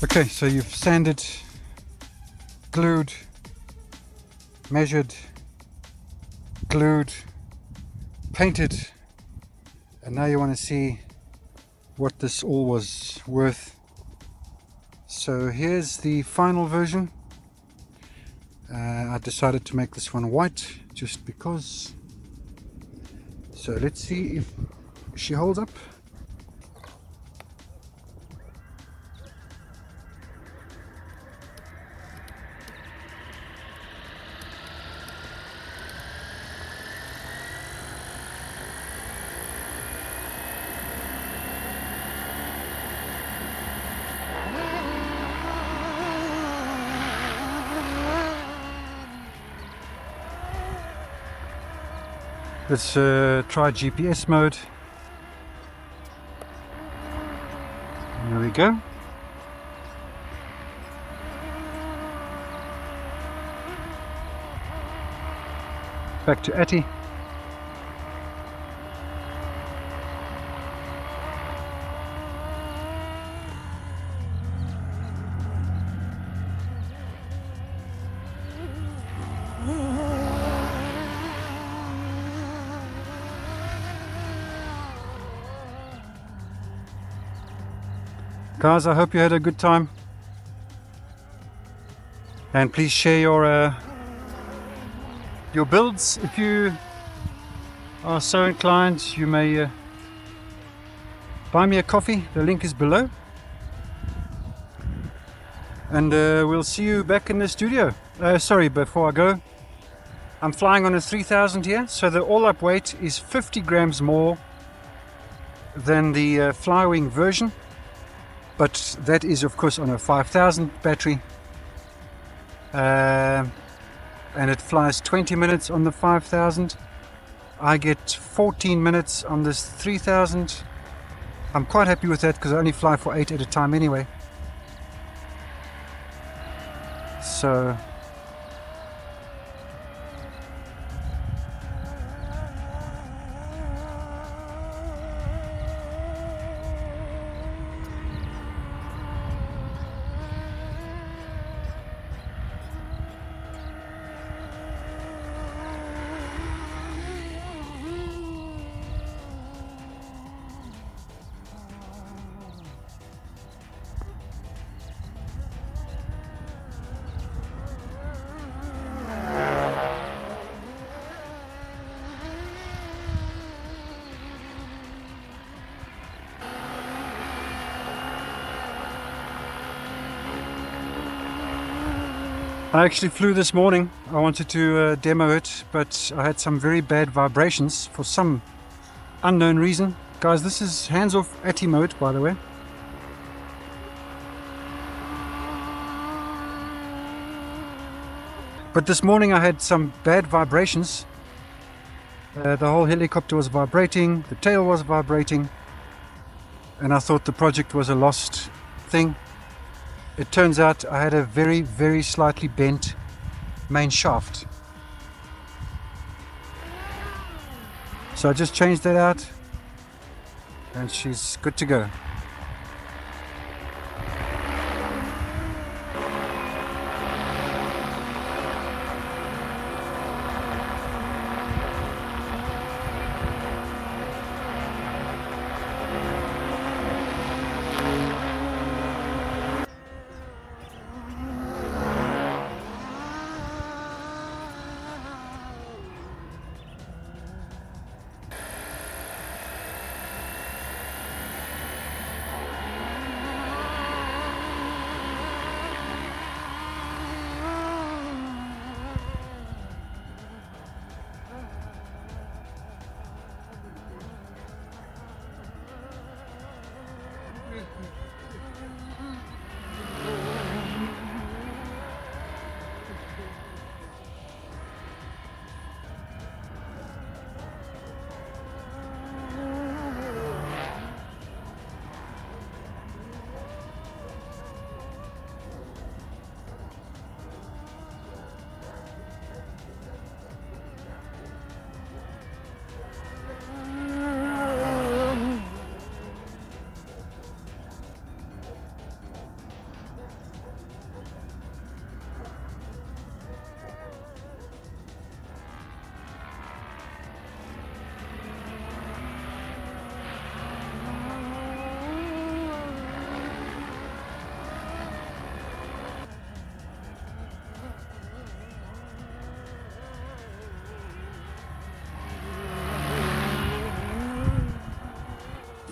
Okay, so you've sanded, glued, measured, glued, painted, and now you want to see what this all was worth. So here's the final version. I decided to make this one white just because. So let's see if she holds up. Let's try GPS mode. There we go. Back to Atty. Guys, I hope you had a good time, and please share your builds if you are so inclined. You may buy me a coffee, the link is below, and we'll see you back in the studio. Sorry, before I go, I'm flying on a 3000 here, so the all-up weight is 50 grams more than the Flywing version. But that is of course on a 5000 battery, and it flies 20 minutes on the 5000. I get 14 minutes on this 3000. I'm quite happy with that because I only fly for 8 at a time anyway. So I actually flew this morning. I wanted to demo it, but I had some very bad vibrations for some unknown reason. Guys, this is hands-off Atty mode, by the way. But this morning I had some bad vibrations. The whole helicopter was vibrating, the tail was vibrating, and I thought the project was a lost thing. It turns out I had a very, very slightly bent main shaft. So I just changed that out and she's good to go.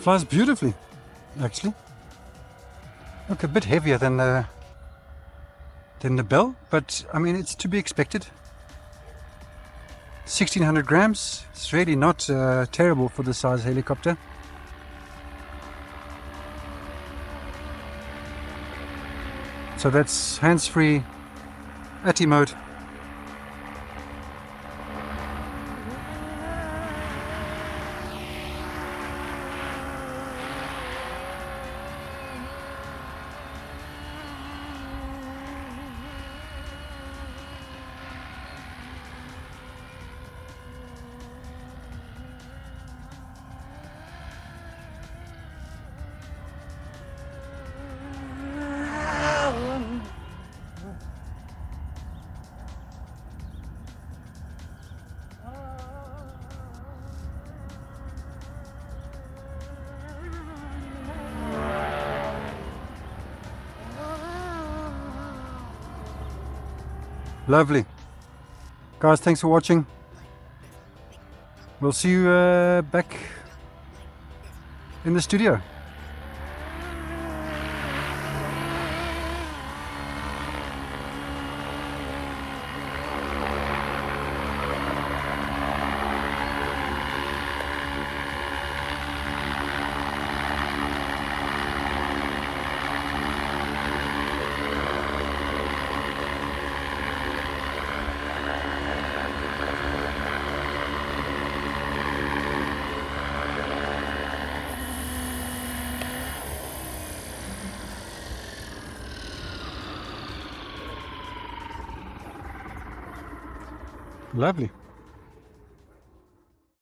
Flies beautifully, actually. Look, a bit heavier than the Bell, but I mean, it's to be expected. 1600 grams. It's really not terrible for the size helicopter. So that's hands-free ATI mode. Lovely. Guys, thanks for watching. We'll see you back in the studio. Lovely.